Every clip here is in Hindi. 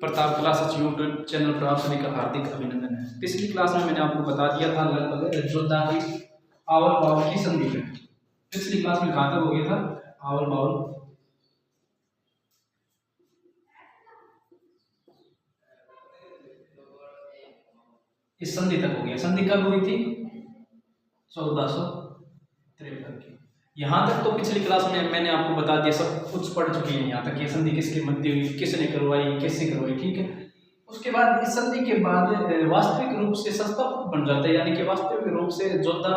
प्रताप क्लासेस यूट्यूब चैनल पर आप सभी का हार्दिक अभिनंदन है। पिछली क्लास में मैंने आपको बता दिया था लगभग जोधा की आवल बावल की संधि है। पिछली क्लास में कहाँ तक हो गया था? आवल बावल इस संधि तक हो गया। संधि कब हुई थी? 1453 की। यहाँ तक तो पिछली क्लास में मैंने आपको बता दिया, सब कुछ पढ़ चुकी है। यहाँ तक ये संधि किसके मध्य हुई, किसने करवाई, कैसे करवाई, ठीक है। उसके बाद इस संधि के बाद वास्तविक रूप से संस्थापक बन जाता है, यानी कि वास्तविक रूप से जोधा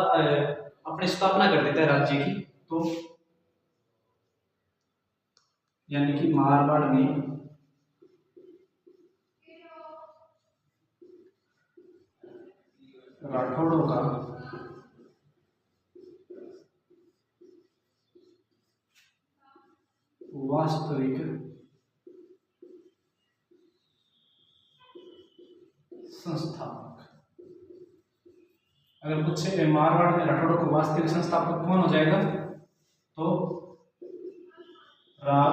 अपनी स्थापना कर देता है राज्य की। तो यानी कि मारवाड़ में राठौड़ों का वास्तविक संस्थापक, अगर पूछे मारवाड़ में राठौड़ों को वास्तविक संस्थापक कौन हो जाएगा, तो राव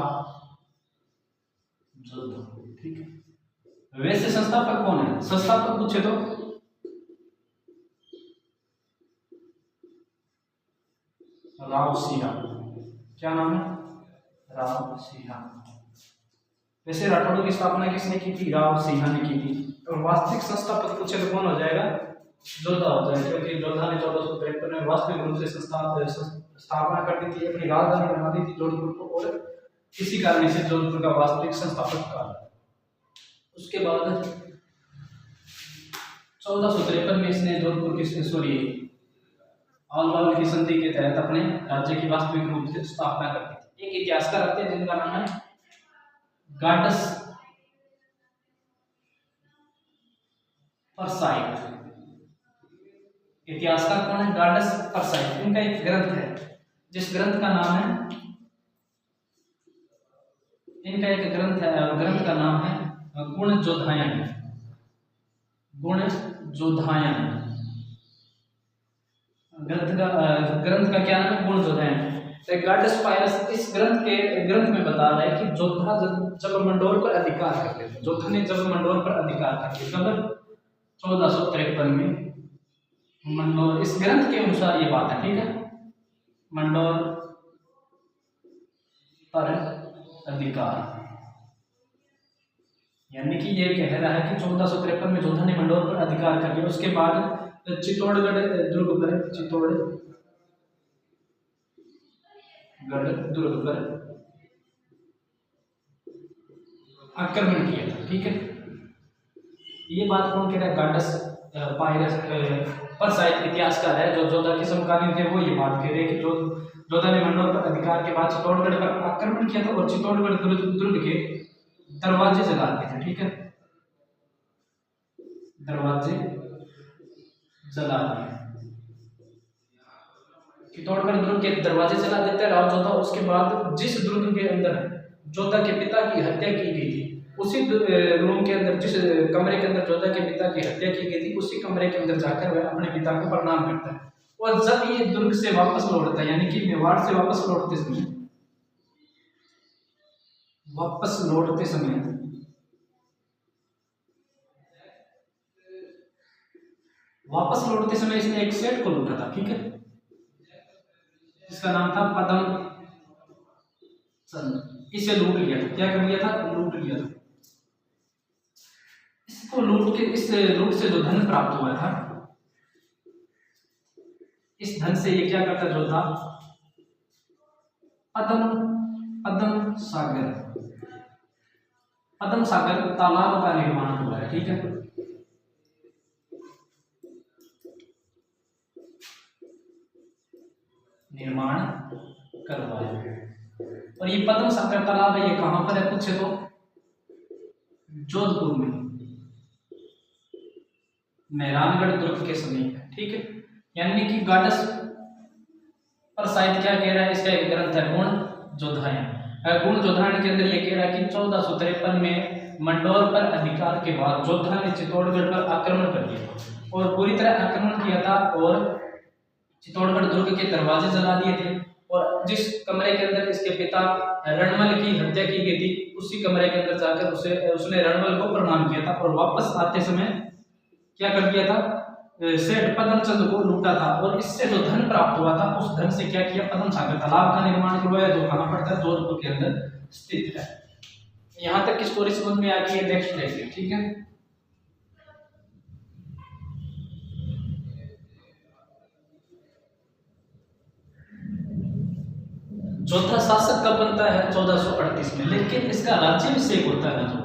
जोधा, ठीक है। वैसे संस्थापक कौन है? संस्थापक पूछे तो राव सिंह। क्या नाम है? राव सिंह। वैसे राठौड़ों की स्थापना किसने की थी? राव सिंह ने की थी। और वास्तविक संस्थापक पूछे तो कौन हो जाएगा? जोधा हो जाएगा, क्योंकि जोधा ने 1453 में वास्तविक रूप से स्थापना कर दी थी, अपनी राजधानी बना दी थी जोधपुर को, और इसी कारण से जोधपुर का वास्तविक संस्थापक कहा। उसके बाद 1453 में इसने जोधपुर की आवल की संधि के तहत अपने राज्य की वास्तविक रूप से स्थापना कर दी थी। एक इतिहासकार आते हैं जिनका नाम है गाडस फॉर्साइथ। इतिहासकार कौन है? गाडस फॉर्साइथ। इनका एक ग्रंथ है, जिस ग्रंथ का नाम है, इनका एक ग्रंथ है, ग्रंथ का नाम है गुण जोधायन। गुण जोधायन ग्रंथ का क्या नाम है? गुण जोधायन। गाडस पायरस इस ग्रंथ में बता रहा है कि जोधा जब मंडोर पर अधिकार कर लिया, जोधा ने जब मंडोर पर अधिकार कर लिया, कब? 1453 में मंडोर, इस ग्रंथ के अनुसार ये बात है, ठीक है। मंडोर पर अधिकार, यानी कि ये कह रहा है कि 1453 में जोधा ने मंडोर पर अधिकार कर लिया। उसके बाद चित्तौड़गढ़ दुर्ग पर, चित्तौड़गढ़ दुर्ग पर आक्रमण किया था, ठीक है। ये बात कौन कह रहा है? गाडस पायरस फॉर्साइथ इतिहासकार है जो जोधा के समकालीन थे, वो ये बात कह रहे हैं कि जोधा ने मंडोर पर अधिकार के बाद चित्तौड़गढ़ पर आक्रमण किया था और चित्तौड़गढ़ दुर्ग के दरवाजे जला दिए थे, ठीक है। दरवाजे जला दिए, चित्तौड़गढ़ दुर्ग के दरवाजे जला देता है राव जोधा। उसके बाद जिस दुर्ग के अंदर जोधा के पिता की हत्या की गई थी, उसी रूम के अंदर, जिस कमरे के अंदर जोधा के पिता की हत्या की गई थी, उसी कमरे के अंदर जाकर वह अपने पिता को प्रणाम करता है। और जब ये दुर्ग से वापस लौटता है, यानी कि मेवाड़ से वापस लौटते समय इसने एक सेठ को लूटा था, ठीक है, जिसका नाम था पदम चंद। इसे लूट लिया था। क्या कर लिया था? लूट लिया था। इसको लूट के, इस लूट से जो धन प्राप्त हुआ था, इस धन से ये क्या करता जो था? पद्म सागर तालाब का निर्माण हुआ है, ठीक है। निर्माण करवाया। और ये पद्म सागर तालाब है, ये कहां पर है पूछे तो? जोधपुर में, मेहरानगढ़ दुर्ग के समीप है, ठीक है। यानी कि गाडस फॉर्साइथ क्या कह रहा है? इसका एक ग्रंथ है गुण जोधायन। गुण जोधायन के अंदर ये कह रहा है कि 1453 में मंडोर पर अधिकार के बाद जोधा ने चित्तौड़गढ़ पर आक्रमण कर लिया और पूरी तरह आक्रमण किया था और चित्तौड़गढ़ दुर्ग के दरवाजे जला दिए थे और जिस कमरे के अंदर इसके पिता रणमल की हत्या की गई थी उसी कमरे के अंदर जाकर उसने रणमल को प्रणाम किया था और वापस आते समय क्या कर दिया था, सेठ पद्मचंद को लूटा था और इससे जो धन प्राप्त हुआ था उस धन से क्या किया, पद्म सागर तालाब का निर्माण करवाया जो कहां पड़ता है, जोधपुर के अंदर स्थित है। यहां तक की स्टोरी समझ में आ गई है, नेक्स्ट देखिए, ठीक है। जोधा शासक कब बनता है, 1438 में, लेकिन इसका राज्याभिषेक होता है जो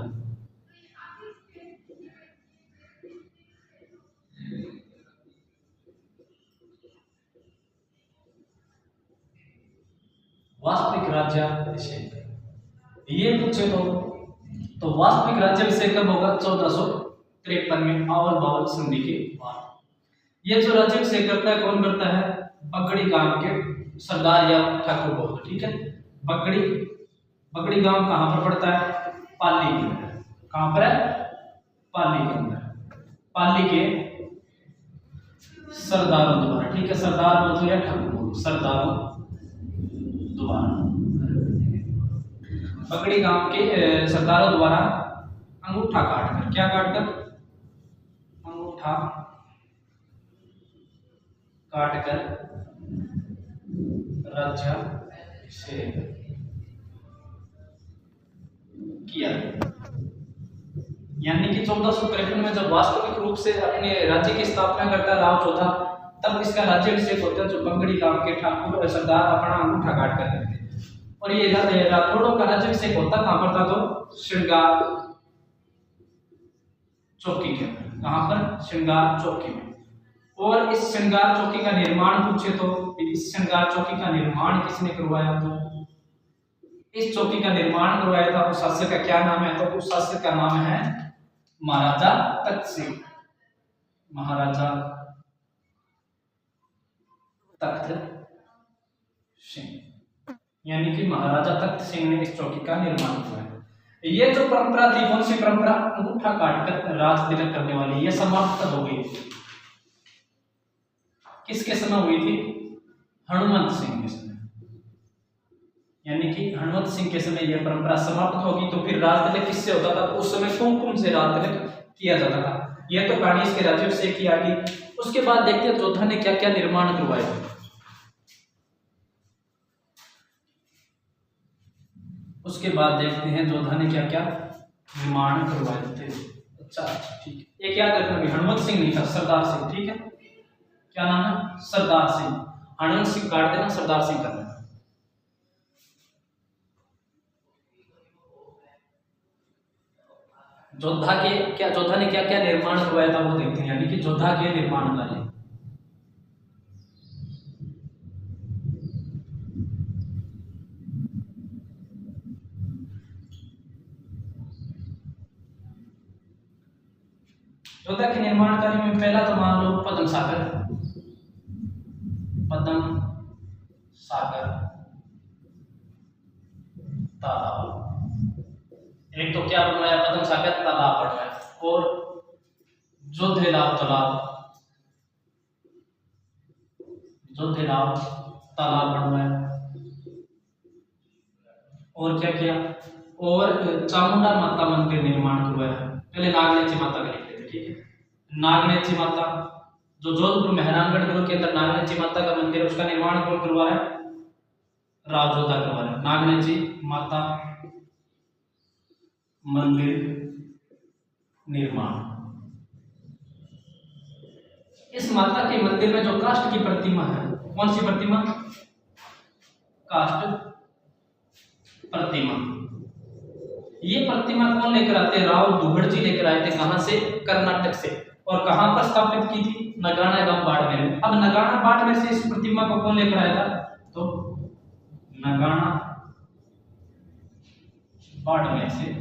वास्तविक राज्याभिषेक ये पूछे तो वास्तविक राज्याभिषेक कब होगा, 1453 में आवल बावल संधि के बाद। ये जो राज्याभिषेक करता है कौन करता है, बगड़ी गांव के सरदार या ठाकुर बोल, ठीक है। बगड़ी गांव कहां पर पड़ता है, पाली के अंदर। कहां पर है, पाली के अंदर। पाली के सरदारों द्वारा, ठीक है, सरदार बोल या ठाकुर बोल, सरदारों द्वारा बगड़ी गांव के सरदारों द्वारा अंगूठा काटकर, क्या काटकर, अंगूठा काटकर राज्याभिषेक किया। यानी कि 1453 में जब वास्तविक रूप से अपने राज्य की स्थापना करता है राव चौथा, तब इसका राज्याभिषेक होता है जो बंगड़ी गांव के ठाकुर सरदार अपना अंगूठा काट कर करते हैं। और ये राठौड़ों का राज्याभिषेक होता कहां पर था, तो श्रृंगार चौकी के अंदर। कहां पर, श्रृंगार चौकी में। और इस श्रृंगार चौकी का निर्माण पूछे तो इस श्रृंगार चौकी का निर्माण किसने करवाया, तो इस चौकी का निर्माण करवाया था उस शासक का क्या नाम है, तो उस शासक का नाम है महाराजा तख्त सिंह। महाराजा तख्त सिंह, यानी कि महाराजा तख्त सिंह ने इस चौकी का निर्माण किया। ये जो परंपरा थी, कौन सी परंपरा, अंगूठा काटकर राज तिलक करने वाली, ये समाप्त हो गई। किसके समय हुई थी, हनुमंत सिंह के समय। यानी कि हनुमंत सिंह के समय यह परंपरा समाप्त होगी। तो फिर राज तिलक किससे होता था, तो उस समय कुमकुम से राज तिलक किया जाता था। यह तो कहानी इसके राज्याभिषेक की आ गई। उसके बाद देखते हैं जोधा ने क्या क्या निर्माण करवाया। उसके बाद देखते हैं जोधा ने क्या क्या निर्माण करवाए थे। अच्छा ठीक है, एक याद रखना भी, हनुमंत सिंह नहीं था, सरदार सिंह, ठीक है। क्या नाम है, सरदार सिंह। हनुमंत सिंह काट देना, सरदार सिंह करना। जोधा ने क्या क्या निर्माण करवाया था वो देखते हैं, यानी कि जोधा के निर्माण कार्य। जोधा के निर्माण कार्य में पहला तो मान लो पद्म सागर तालाब। एक तो क्या बनवाया, पद्म सागर तालाब बनवाया, और जोधेलाव तालाब बनवाया। और क्या किया, और चामुंडा माता मंदिर निर्माण करवाया। पहले नागनेची माता का लिख लेते, ठीक है। नागनेची माता जो जोधपुर मेहरानगढ़ दुर्ग के अंदर नागनेची माता का मंदिर है, उसका निर्माण कौन करवा रहा है, राव जोधा करवा रहा है। नागनेची माता मंदिर निर्माण। इस माता के मंदिर में जो काष्ठ की प्रतिमा है, कौन सी प्रतिमा, काष्ठ प्रतिमा। ये प्रतिमा कौन लेकर आते हैं, राव दुहड़ जी लेकर आए थे। कहां से, कर्नाटक से। और कहां पर स्थापित की थी, नगाना गांव बाड़मेर में। अब नगाना बाड़मेर से इस प्रतिमा को कौन लेकर आया था, तो नगाना बाड़मेर से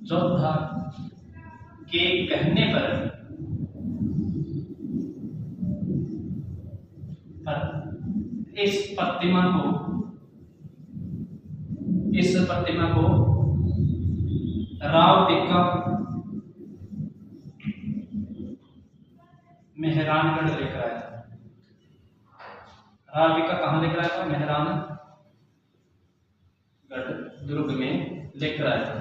जोधा के कहने पर इस प्रतिमा को राव टिक्का मेहरानगढ़ लेकर आया था। राविका कहाँ लेकर आया था? मेहरानगढ़ दुर्ग में लेकर आया था।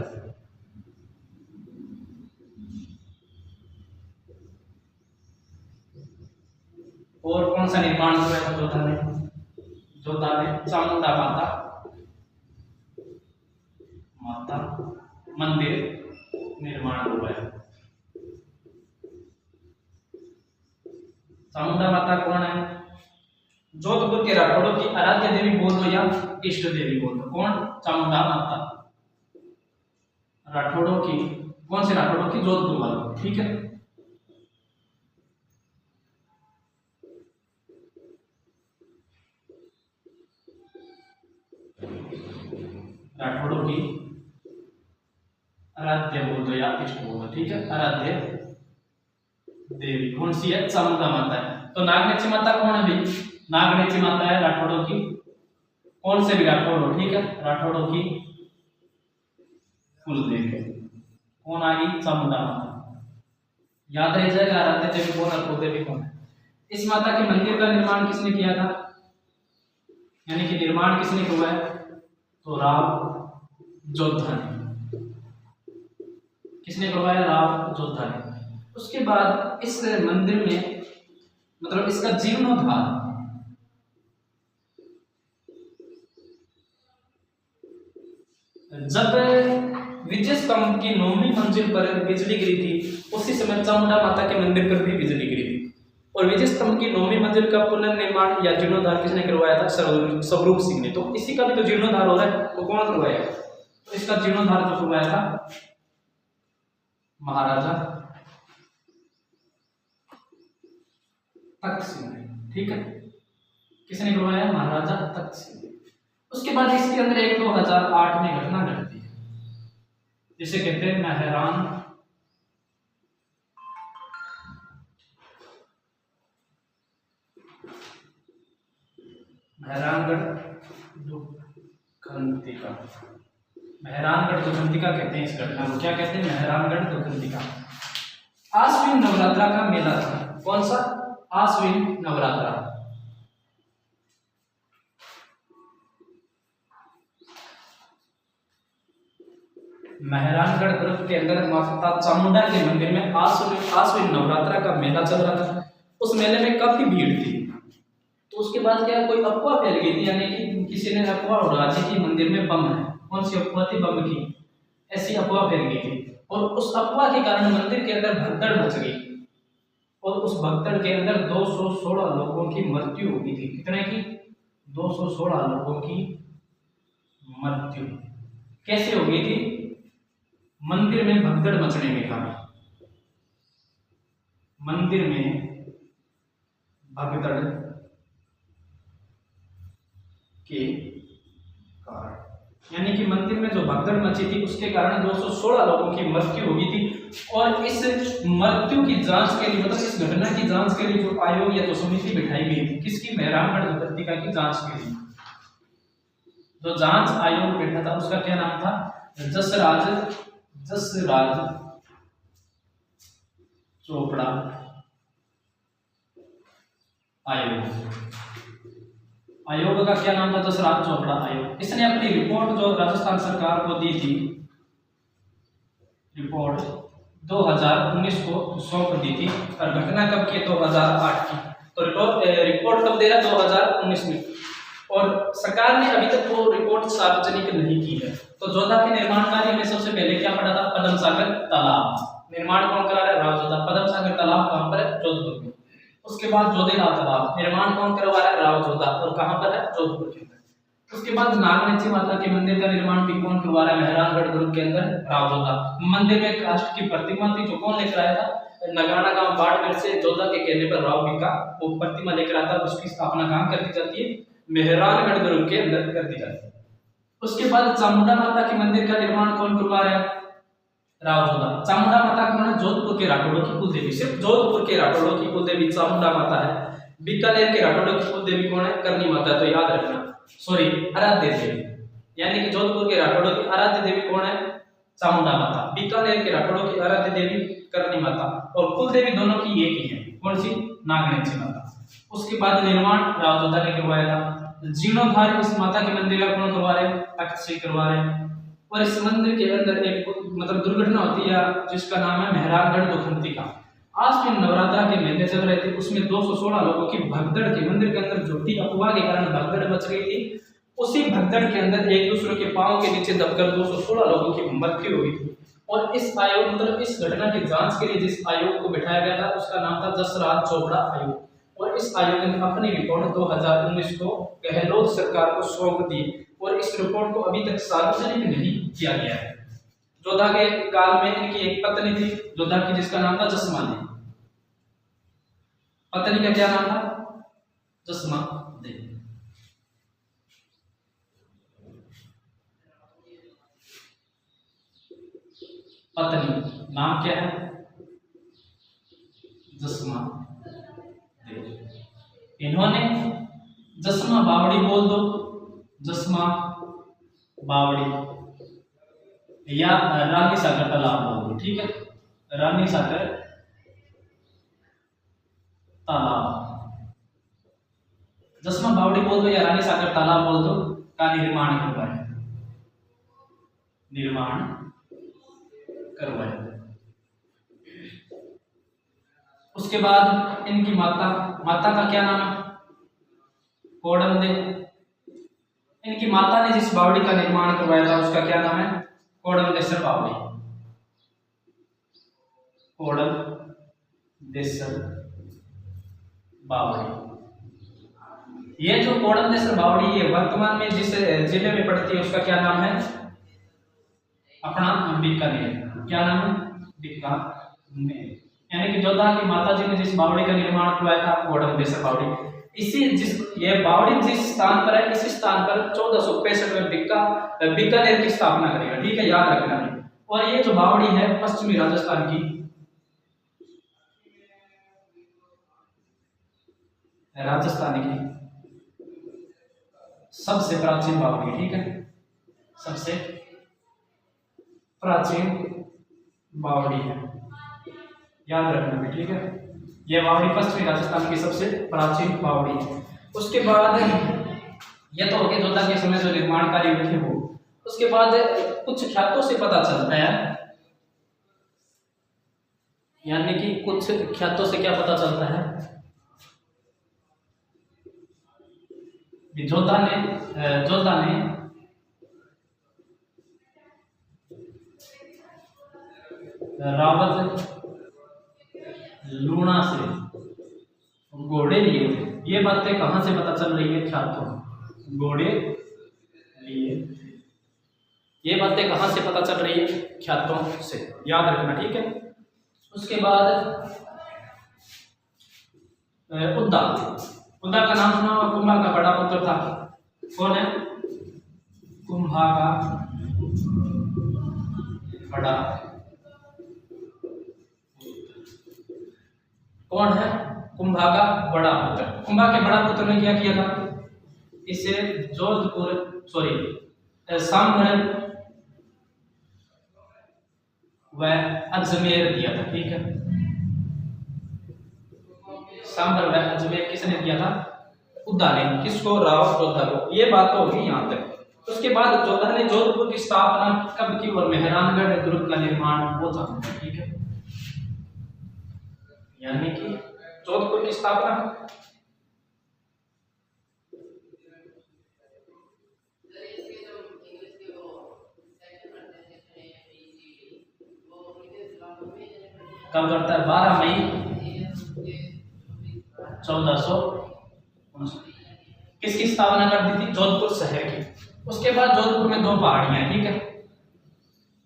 और कौन सा निर्माण हुआ है जोधा में? जोधा में चामुंडा माता मंदिर निर्माण हुआ है। चामुंडा माता कौन है? जोधपुर के राठौड़ों की आराध्य देवी बोल दो या इष्ट देवी बोल दो। कौन? चामुंडा माता। राठौड़ों की, कौन से राठौड़ों की? जोधपुर वालों। ठीक है, राठौड़ों की आराध्य बोल दो या इष्ट बोल दो। ठीक है, आराध्य देवी कौन सी है? चामुंडा माता है। तो नागनेची माता कौन है भाई? नागनेची माता है राठौड़ों की, कौन से भी राठौड़ों। ठीक है, राठौड़ों की कुल देवी कौन आ गई? चामुंडा माता। याद रह जाएगा आराध्य देवी कौन है, कुल देवी कौन है। इस माता के मंदिर का निर्माण किसने किया था? यानी कि निर्माण किसने हुआ है? तो राव जोधा ने। किसने करवाया? राव जोधा ने। उसके बाद इस मंदिर में मतलब इसका जीर्णोद्धार जब विजय स्तंभ की 9वीं मंजिल पर बिजली गिरी थी, उसी समय चामुंडा माता के मंदिर पर भी बिजली गिरी थी। और विजय स्तंभ की 9वीं मंजिल का पुनर्निर्माण या जीर्णोद्धार किसने करवाया था? स्वरूप सिंह ने। तो इसी का भी तो जीर्णोद्धार हो रहा है, वो कौन करवाया? तो इसका जीर्णोद्धार जो करवाया था महाराजा तख्त सिंह ने। ठीक है, किसने करवाया? महाराजा तख्त सिंह ने। उसके बाद इसके अंदर एक 2008 में घटना घटती है, जिसे कहते हैं मेहरानगढ़ दुखंतिका। मेहरानगढ़ दुखंतिका कहते हैं इस घटना को। क्या कहते हैं? मेहरानगढ़ दुखंतिका। आश्विन नवरात्रा का मेला था। कौन सा? आश्विन नवरात्रा। मेहरानगढ़ दुर्ग के अंदर माता चामुंडा के मंदिर में आश्विन नवरात्रा का मेला चल रहा था। उस मेले में काफी भीड़ थी। तो उसके बाद क्या, कोई अफवाह फैल गई थी, यानी कि किसी ने अफवाह उड़ा दी कि मंदिर में बम है। कौन सी अफवाह थी? बम की। ऐसी अफवाह फैल गई थी और उस अफवाह के कारण मंदिर के अंदर भगदड़ मच गई और उस भगदड़ के अंदर 216 लोगों की मृत्यु हो गई थी। कितने की? 216 लोगों की मृत्यु कैसे हो गई थी? मंदिर में भगदड़ मचने के कारण। मंदिर में भगदड़ के कारण, यानी कि मंदिर में जो भगदड़ मची थी उसके कारण 216 लोगों की मृत्यु हो गई थी। और इस मृत्यु की जांच के लिए, मतलब इस घटना की जांच के लिए जो आयोग या तो समिति बिठाई गई थी, किसकी? मेहरानगढ़ दुखंतिका की जांच के लिए। जो जांच आयोग बैठा था उसका क्या नाम था? जसराज चोपड़ा आयोग। आयोग का क्या नाम था? जसराज चोपड़ा आयोग। इसने अपनी रिपोर्ट जो राजस्थान सरकार को दी थी, रिपोर्ट 2019 को सौंप दी थी। और घटना कब की? 2008 की। तो रिपोर्ट कब दे रहा? 2019 में। और सरकार ने अभी तक वो रिपोर्ट सार्वजनिक नहीं की है। तो जोधा के निर्माण कार्य में सबसे पहले क्या पड़ा था? पद्म सागर तालाब। निर्माण कौन करा रहा है? राव जोधा। पद्म सागर तालाब कहां पर है? जोधपुर में। उसके बाद जोधेला तालाब निर्माण कौन करवा रहा है? राव जोधा। और कहां पर है? जोधपुर के अंदर। उसके बाद नागनेची माता के मंदिर का निर्माण भी कौन करवा रहा है? मेहरानगढ़ दुर्ग के अंदर राव जोधा। मंदिर में काष्ठ की प्रतिमा थी, जो कौन लेकर आया था? नगाना गांव बाड़मेर से जोधा के कहने पर राव बिका वो प्रतिमा लेकर आता है। उसकी स्थापना कहां कर दी जाती है? मेहरानगढ़ दुर्ग के अंदर कर दी जाती है। उसके बाद चामुंडा माता के मंदिर का निर्माण कौन करवा रहा है? राव जोधा। चामुंडा माता कौन है? जोधपुर के राठौड़ों की कुल देवी। सिर्फ जोधपुर के राठौड़ों की कुल देवी चामुंडा माता है। बीकानेर के राठौड़ों की कुल देवी कौन है? करनी माता। तो याद रखना, सॉरी, आराध्य देवी। यानी कि जोधपुर के राठौड़ों की आराध्य देवी कौन है? चामुंडा माता। बीकानेर के राठौड़ों की आराध्य देवी करनी माता और कुल देवी दोनों की एक ही है, कौन सी? नागणेशी माता। उसके बाद निर्माण राव जोधा ने करवाया था। जीर्णोद्धार इस माता के मंदिर का कौन करवा रहे? तख्त श्री करवा रहे हैं। और इस मंदिर के अंदर एक मतलब दुर्घटना होती है जिसका नाम है मेहरानगढ़ दुखंती का। आज में नवरात्रा के महीने चल रहे थे, उसमें 216 लोगों की भगदड़ के मंदिर के अंदर झूठी अफवाह के कारण भगदड़ मच गई थी। उसी भगदड़ के अंदर एक दूसरे के पांव के नीचे दबकर 216 लोगों की मृत्यु हुई थी। और इस आयोग मतलब इस घटना की जांच के लिए जिस आयोग को बिठाया गया था उसका नाम था जसराज चोपड़ा आयोग। और इस आयोग ने अपनी रिपोर्ट 2019 को गहलोत सरकार को सौंप दी और इस रिपोर्ट को अभी तक सार्वजनिक नहीं किया गया है। जोधा के काल में इनकी एक पत्नी थी जोधा की, जिसका नाम था जसमा देवी। पत्नी का क्या नाम था? जसमा देवी। पत्नी नाम क्या है? जसमा देवी। इन्होंने जसमा बावड़ी बोल दो, जसमा बावड़ी या रानी सागर तालाब बोल दो, ठीक है? रानी सागर तालाब, जसमा बावड़ी बोल दो या रानी सागर तालाब बोल दो, का निर्माण करवाया। निर्माण करवाया। उसके बाद इनकी माता का क्या नाम है? कोडम दे। इनकी माता ने जिस बावड़ी का निर्माण करवाया था उसका क्या नाम है? कोडम देसर बावड़ी। कोडम देसर बावड़ी। ये जो कोडम देसर बावड़ी है वर्तमान में जिस जिले में पड़ती है उसका क्या नाम है? अपना बीकानेर। क्या नाम है? बीकानेर। यानी कि जोधा की माता जी ने जिस बावड़ी का निर्माण करवाया था कोडम देसर बावड़ी, इसी जिस ये बावड़ी जिस स्थान पर है इसी स्थान पर 1465 में बीकानेर की स्थापना करेगा, ठीक है? याद रखना है। और ये जो बावड़ी है पश्चिमी राजस्थान की सबसे प्राचीन बावड़ी, ठीक है? सबसे प्राचीन बावड़ी है, याद रखना भी, ठीक है? यह बावड़ी पश्चिमी राजस्थान की सबसे प्राचीन बावड़ी है। उसके बाद यह तो हो गया जोधा के समय जो निर्माण कार्य हुए थे वो। उसके बाद कुछ ख्यातों से पता चलता है, यानी कि कुछ ख्यातों से क्या पता चलता है? जोधा ने रावत लूणा से घोड़े लिए थे। ये बातें कहां से पता चल रही है? ख्यातों। घोड़े लिए थे, ये बातें कहां से पता चल रही है? ख्यातों से, याद रखना, ठीक है? उसके बाद उद्दा का नाम सुना हुआ? कुंभा का बड़ा पुत्र था। कौन है? कुंभा का बड़ा कौन है? कुंभा का बड़ा पुत्र। कुंभा के बड़ा पुत्र ने क्या किया था? इसे सांभर व अजमेर दिया था, ठीक है? सांभर व अजमेर किसने दिया था? उद्दा ने। किसको? राव जोधा को। ये बात तो होगी यहाँ तक। उसके बाद जोधा ने जोधपुर की स्थापना कब की और मेहरानगढ़ दुर्ग का निर्माण वो था, ठीक है? यानी कि जोधपुर की स्थापना कब करता है? 12 मई 1459। किसकी स्थापना कर दी थी? जोधपुर शहर की। उसके बाद जोधपुर में 2 पहाड़ियां हैं, ठीक है?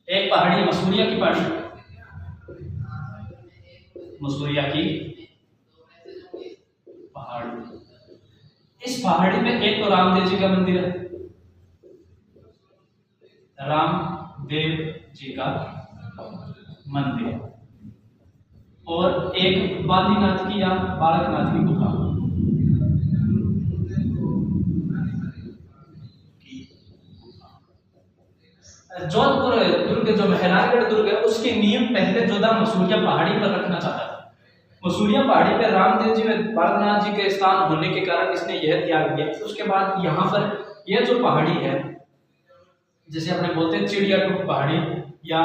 एक पहाड़ी मसूरिया की पहाड़ी, मसूरिया की पहाड़ी। इस पहाड़ी में एक तो रामदेव जी का मंदिर है, रामदेव जी का मंदिर, और एक बालीनाथ की या बालकनाथ की गुफा। जोधपुर दुर्ग जो मेहरानगढ़ दुर्ग है उसकी नींव पहले जोधा मसूरिया पहाड़ी पर रखना चाहता था। मसूरिया पहाड़ी पर रामदेव जी में भरतनाथ जी के स्थान होने के कारण इसने यह त्याग किया। उसके बाद यहाँ पर यह जो पहाड़ी है, जैसे अपने बोलते हैं चिड़िया टूक पहाड़ी या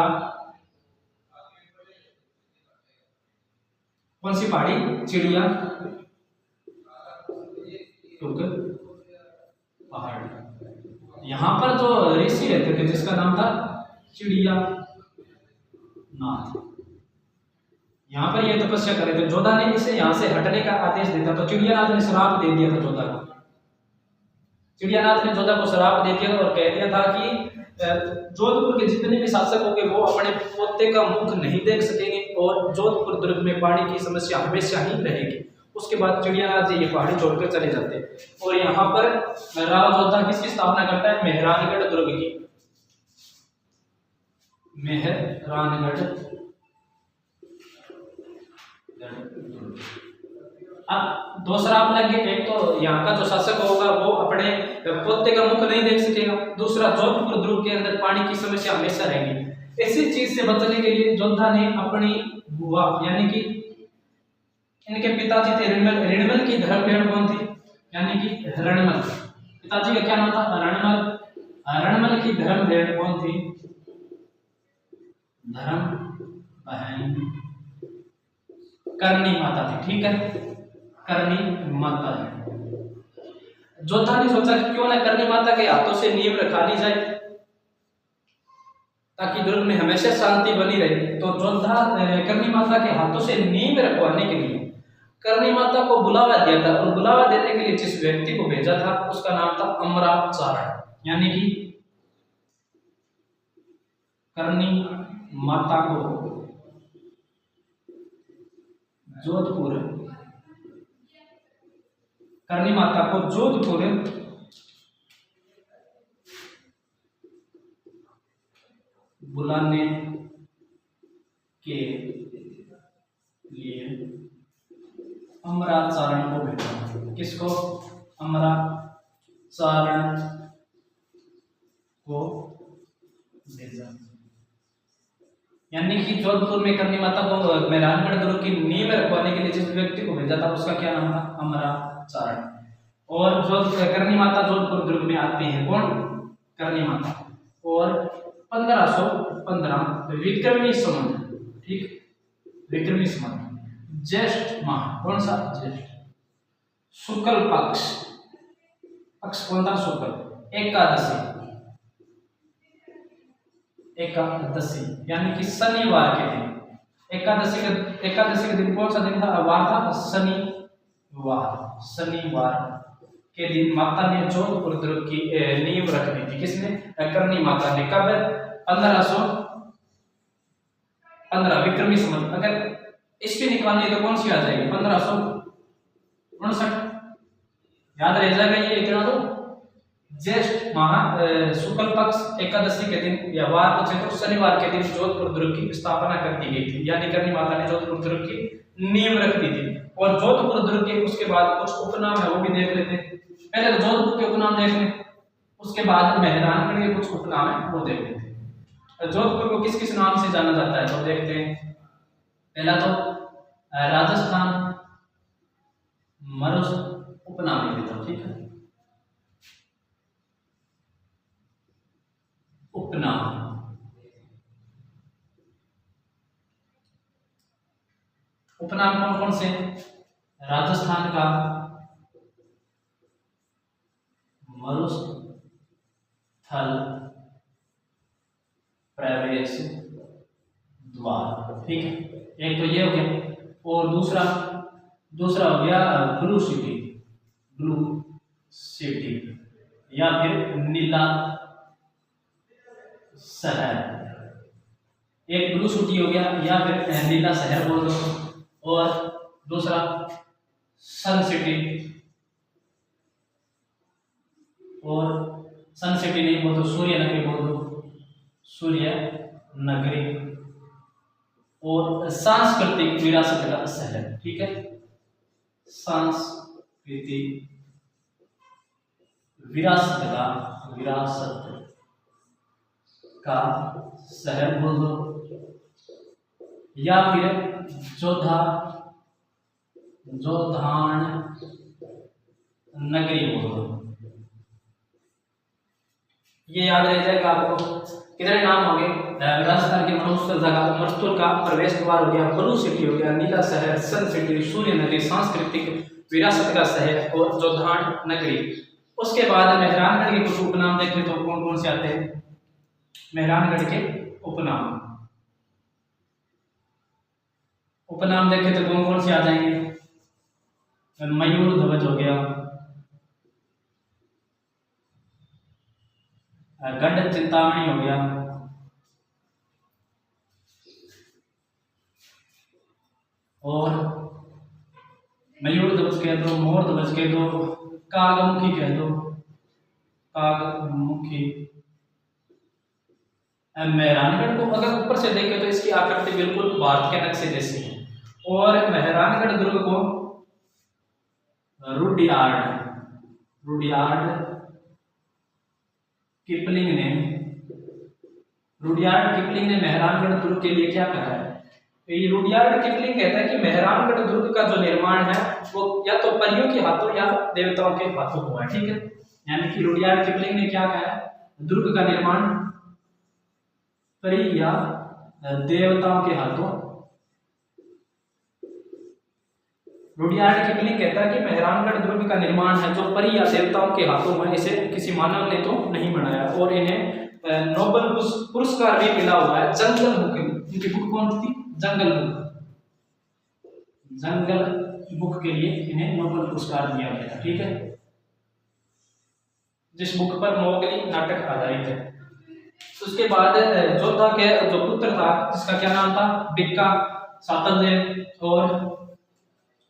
कौन सी पहाड़ी, चिड़िया टूक पहाड़ी, यहाँ पर जो ऋषि रहते थे जिसका नाम था चिड़िया नाथ, यहाँ पर यह तपस्या कर रहे थे। जोधा ने इसे यहाँ से हटने का आदेश दिया तो चिड़ियानाथ ने श्राप दे दिया था जोधा को। चिड़ियानाथ ने जोधा को श्राप दे दिया और कह दिया था कि जोधपुर के जितने भी शासक होंगे वो अपने पोते का मुख नहीं देख सकेंगे और जोधपुर दुर्ग में पानी की समस्या हमेशा ही रहेगी। उसके बाद चिड़ियानाथ जी ये पहाड़ी छोड़कर चले जाते हैं और यहाँ पर राव जोधा किसकी स्थापना करता है, मेहरानगढ़ दुर्ग की, मेहरानगढ़। अब दूसरा आप लगे, एक तो यहाँ का जो शासक होगा वो अपने पोते का मुख नहीं देख सकेगा, दूसरा जोधपुर दुर्ग के अंदर पानी की समस्या हमेशा रहेगी। इसी चीज से बचने के लिए जोधा ने अपनी बुआ यानी कि इनके पिताजी थे रणमल की धर्म बहन कौन थी, यानी कि रणमल, पिताजी का क्या नाम था, रणमल। रणमल की धर्म बहन कौन थी, धर्म बहन करनी माता थी, ठीक है, करनी माता है। जोधा ने सोचा कि क्यों ना करनी माता के हाथों से नींव रखा ली जाए ताकि दुर्ग में हमेशा शांति बनी रहे। तो जोधा करनी माता के हाथों से नींव रखवाने के लिए करनी माता को बुलावा दिया था और बुलावा देने के लिए जिस व्यक्ति को भेजा था उसका नाम था अमराचारण, यानी कि करनी माता को जोधपुर, करनी माता को जोधपुर बुलाने के लिए अमराचारण को भेजा। किसको, अमराचारण को भेजा, यानी कि जोधपुर में करनी माता को मेहरानगढ़ दुर्ग की नींव रखवाने के लिए जिस व्यक्ति को भेजा था उसका क्या नाम था, अमराचारण। और जो करनी माता जोधपुर दुर्ग में आती है, कौन, करनी माता, और 1515 विक्रमी संवत, ठीक, विक्रमी संवत ज्येष्ठ माह, कौन सा, ज्येष्ठ, शुक्ल पक्ष, पक्ष कौन था, शुक्ल, एकादशी, एकादशी यानी कि शनिवार के दिन, एकादशी के दिन कौन सा दिन था, वार था शनिवार, शनिवार के दिन माता ने जोधपुर दुर्ग की नींव रख दी थी। किसने, करनी माता ने। कब, 1515 विक्रमी संवत। अगर ईस्वी निकालनी तो कौन सी आ जाएगी, 1559, याद रह जाएगा ये इतना तो। ज्येष्ठ माह शुक्ल पक्ष एकादशी के दिन या वार को तो शनिवार के दिन जोधपुर दुर्ग की स्थापना कर दी गई थी, यानी करनी माता ने जोधपुर दुर्ग की नींव रख दी थी। और जोधपुर दुर्ग के उसके बाद कुछ उपनाम है वो भी देख लेते हैं। पहले तो जोधपुर के उपनाम देख लें, उसके बाद मेहरानगढ़ के कुछ उपनाम है वो देख लेते हैं। जोधपुर को किस किस नाम से जाना जाता है तो देखते हैं। पहला तो राजस्थान मरुस उपनाम लिख देता हूं, ठीक है, उपनाम। उपनाम कौन कौन से, राजस्थान का मरुस्थल प्रवेश द्वार, ठीक है, एक तो ये हो गया। और दूसरा हो गया ब्लू सिटी, ब्लू सिटी या फिर नीला शहर, एक ब्लू सिटी हो गया या फिर नीला शहर बोल दो। और दूसरा सन सिटी, और सन सिटी नहीं बोल दो, सूर्य नगरी बोल दो, सूर्य नगरी। और सांस्कृतिक विरासत का शहर, ठीक है, सांस्कृतिक विरासत का शहर बोल दो, या फिर जोधान नगरी बोल दो। ये याद रह जाएगा आपको। कितने नाम हो गए? राजस्थान के मरुस्थल का प्रवेश द्वार हो गया, ब्लू सिटी हो गया, नीला शहर, सन सिटी, सूर्य नगरी, सांस्कृतिक विरासत का शहर और जोधान नगरी। उसके बाद मेहरानगढ़ के कुछ उपनाम देखें तो कौन कौन से आते हैं? मेहरानगढ़ के उपनाम देखें तो कौन कौन से आ जाएंगे? मयूर ध्वज हो गया, गढ़ चिंतामणि हो गया, और मयूर ध्वज कह दो, मोर ध्वज कह दो, कागमुखी कह दो, कागमुखी। मेहरानगढ़ को अगर ऊपर से देखें तो इसकी आकृति बिल्कुल भारत के नक्शे जैसी है। और मेहरानगढ़ दुर्ग को रुडयार्ड किपलिंग ने मेहरानगढ़ दुर्ग के लिए क्या कहा है? ये रुडयार्ड किपलिंग कहता है कि मेहरानगढ़ दुर्ग का जो निर्माण है वो या तो परियों के हाथों या देवताओं के हाथों हुआ है। ठीक है, यानी कि रुडयार्ड किपलिंग ने क्या कहा है? दुर्ग का निर्माण परी या देवताओं के हाथों। रुडयार्ड किपलिंग कहता है कि मेहरानगढ़ दुर्ग का निर्माण है जो परी या देवताओं के हाथों में, इसे किसी मानव ने तो नहीं बनाया। और इन्हें नोबेल पुरस्कार भी मिला हुआ है। जंगल बुक, इनकी बुक कौन थी? जंगल बुक के लिए इन्हें नोबेल पुरस्कार दिया गया था। ठीक है, जिस बुक पर मोगली नाटक आधारित है। उसके बाद जोधा के जो पुत्र था जिसका क्या नाम था? बिक्का, सातलदेव और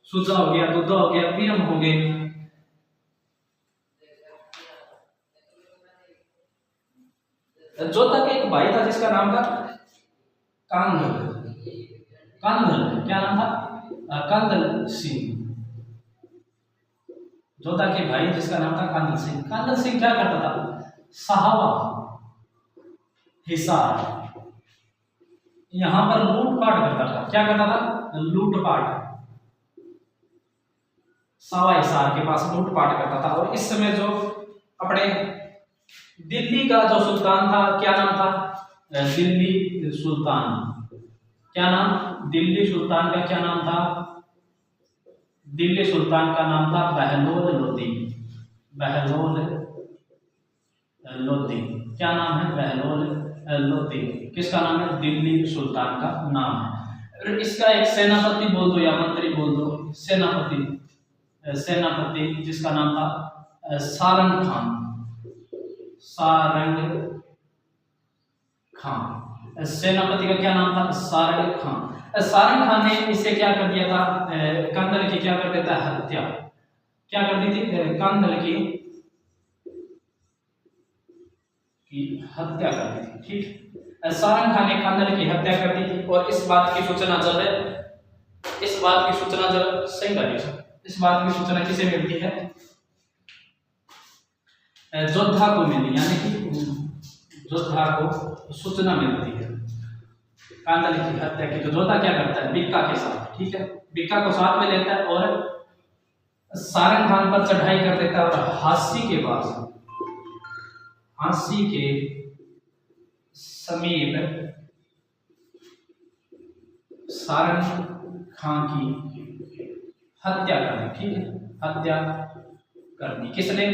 सुजा हो गया, दुद्धा हो गया, पीरम हो गए। जोधा के एक भाई था जिसका नाम था कांधल। क्या नाम था? कांधल सिंह। जोधा के भाई जिसका नाम था कांधल सिंह। कांधल सिंह क्या करता था? साहवा, हिसार, यहां पर लूटपाट करता था। क्या करता था? लूटपाट। सावा हिसार के पास लूटपाट करता था। और इस समय जो अपने दिल्ली का जो सुल्तान था, क्या नाम था? दिल्ली सुल्तान। क्या नाम? दिल्ली सुल्तान का क्या नाम था? दिल्ली सुल्तान का नाम था बहलोल लोदी। क्या नाम है? बहलोल लोदी। किसका नाम है? दिल्ली सुल्तान का नाम है। इसका एक सेनापति बोल दो या मंत्री बोल दो। सेनापति जिसका नाम था सारंग खान। सेनापति का क्या नाम था? सारंग खान। सारंग खान ने इसे क्या कर दिया था? कांधल की क्या कर देता है? हत्या। क्या कर दी थी? कांधल की हत्या कर दी थी। ठीक, सारंग खान ने कांधल की हत्या कर दी थी। और इस बात की सूचना इस बात की सूचना किसे मिलती है? जोधा को मिली, यानी कि जोधा को सूचना मिलती है कांधल की हत्या की। तो जोधा क्या करता है? बिक्का के साथ, ठीक है, बिक्का को साथ में लेता है और सारंग खान पर चढ़ाई कर देता है। और हांसी के समीप सारंग खान की हत्या कर दी। ठीक है, हत्या कर दी। किसने?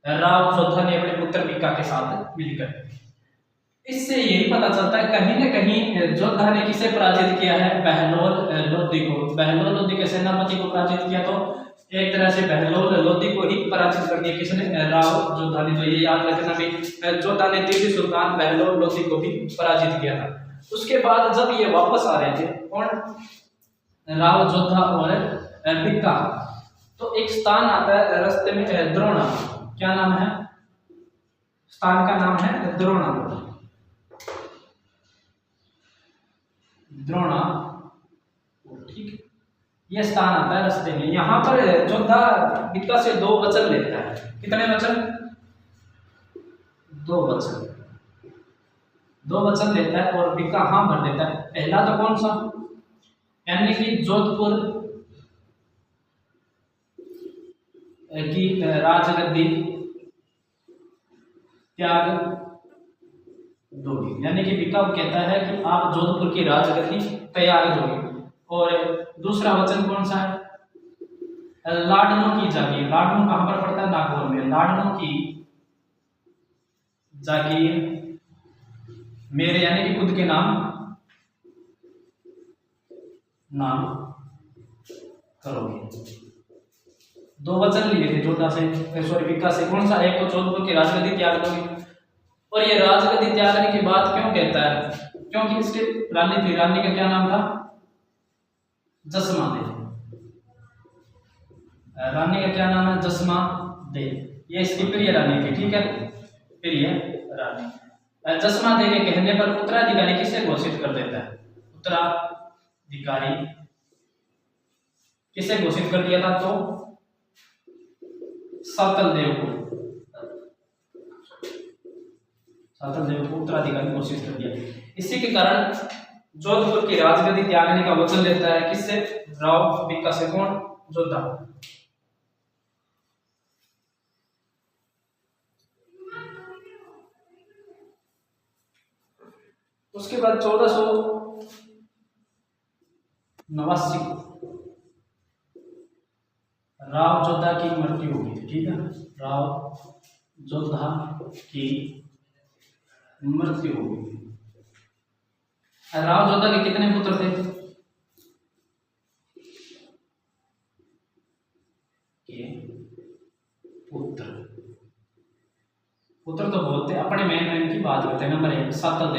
राव जोधा ने अपने पुत्र बिक्का के साथ मिलकर। इससे यही पता चलता है कहीं न कहीं जोधा ने किसे पराजित किया है? बहलोल लोदी को। बहलोल लोदी के सेनापति को पराजित किया। तो एक तरह से बहलोल लोदी को ही पराजित कर दिया। किसने? राव जोधा ने। तो ये याद रखना भी, जोधा ने दिल्ली सुल्तान बहलोल लोदी को भी पराजित किया था। उसके बाद जब ये वापस आ रहे थे, कौन? राव जोधा और बिक्का, तो एक स्थान आता है रास्ते में, द्रोणा। क्या नाम है? स्थान का नाम है द्रोणा। ठीक है, ये स्थान आता है रास्ते में। यहाँ पर जोधा बिक्का से 2 वचन लेता है। कितने वचन? 2 वचन। दो वचन लेता है और बिक्का हाँ भर देता है। पहला तो कौन सा, यानी कि जोधपुर की राजगद्दी त्याग दोगे, यानी कि बिक्का कहता है कि आप जोधपुर की राजगद्दी त्याग दोगे। और दूसरा वचन कौन सा है, लाडनों की जागीर। लाडनों कहां पर पड़ता है, नागौर में। लाडनों की जागीर मेरे, यानी कि खुद के नाम करोगे। दो वचन लिए थे जोधा से, सॉरी बिक्का से। कौन सा, एक तो जोधपुर की राजगद्दी त्याग दोगे। और ये राजगद्दी त्यागने की बात क्यों कहता है, क्योंकि इसके रानी थी, रानी का क्या नाम था, जसमा दे। रानी का क्या नाम है, जसमा दे। ये इसकी प्रिय रानी थी, ठीक है, प्रिय रानी। जसमा दे के कहने पर उत्तराधिकारी किसे घोषित कर देता है, उत्तराधिकारी किसे घोषित कर दिया था, तो सातल देव को उत्तराधिकारी घोषित कर दिया। इसी के कारण जोधपुर की राजगद्दी त्यागने का वचन लेता है, किससे, राव बिक्का से। कौन, जोधा। उसके बाद 1489 राव जोधा की मृत्यु हुई थी, ठीक है, राव जोधा की मृत्यु हुई थी। राव जोधा के कितने पुत्र थे, पुत्र तो बहुत थे, अपने मेन की बात करते हैं। नंबर 1 सातल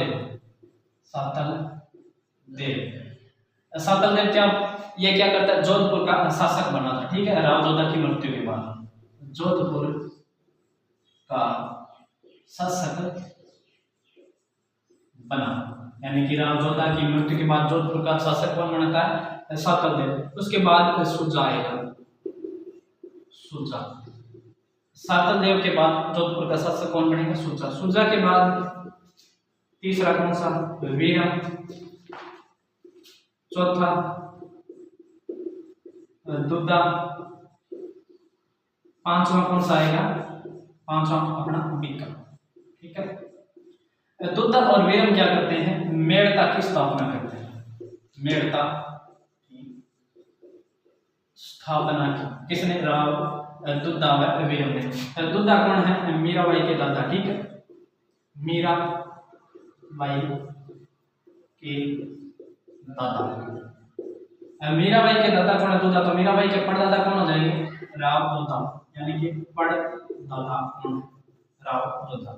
देव क्या, ये क्या करता है, जोधपुर का शासक बना था, ठीक है, राव जोधा की मृत्यु के बाद जोधपुर का शासक बना, यानी कि राव जोधा की मृत्यु के बाद जोधपुर का शासक कौन बनता है, सातल देव। उसके बाद सुजा आएगा, सुजा। सातल देव के बाद जोधपुर का शासक कौन बनेगा, सुजा। सुजा के बाद तीसरा कौन सा, वीरम। चौथा दुद्धा। पांचवा कौन सा आएगा, पांचवा अपना बिक्का, ठीक है। दुद्धा और वीरम क्या करते हैं, मेड़ता की स्थापना करते हैं। मेड़ता की स्थापना की किसने, राव दुद्धा व वीरम ने। दुद्धा कौन है, मीराबाई के दादा, ठीक है, मीराबाई के दादा। मीराबाई के दादा कौन है, दुद्धा। तो मीराबाई के परदादा कौन हो जाएंगे, राव जोधा, यानी कि परदादा कौन, राव जोधा।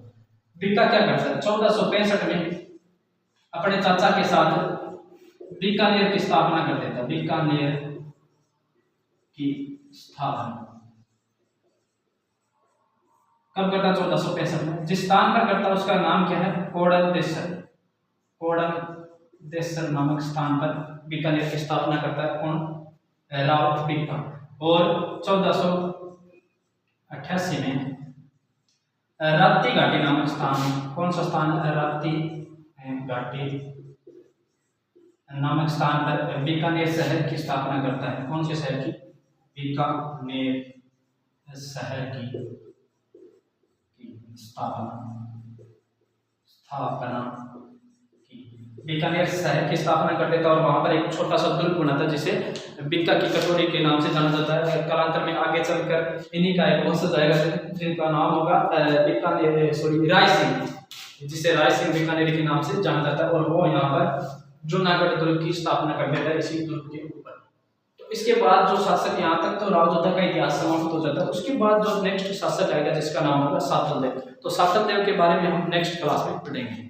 बिक्का क्या करता है, 1465 में अपने चाचा के साथ बीकानेर की स्थापना कर देता है। बीकानेर की स्थापना कब करता है, 1465 में। जिस स्थान पर करता है उसका नाम क्या है, कोडलदेसर। कोडलदेसर नामक स्थान पर बीकानेर की स्थापना करता है कौन, राव बिक्का। और 1488 में राप्ती घाटी नामक स्थान, कौन सा स्थान, राप्ती घाटी नामक स्थान पर बीकानेर शहर की स्थापना करता है। कौन से शहर की, बीकानेर शहर की स्थापना की। बीकानेर शहर की स्थापना कर देता और वहां पर एक छोटा सा दुर्ग बना था जिसे बिक्का की कटोरी के नाम से जाना जाता है। कालांतर में आगे चलकर इन्हीं का एक वंशज आएगा जिनका नाम होगा बीकानेर, सॉरी रायसिंह, जिसे रायसिंह बीकानेर के नाम से जाना जाता है। और वो यहाँ पर जूनागढ़ दुर्ग की स्थापना कर देता है इसी दुर्ग के ऊपर। तो इसके बाद जो शासक, यहाँ तक तो राव जोधा का इतिहास समाप्त हो जाता है। उसके बाद जो नेक्स्ट शासक आएगा जिसका नाम होगा सातल देव। तो सातल देव के बारे में हम नेक्स्ट क्लास में पढ़ेंगे।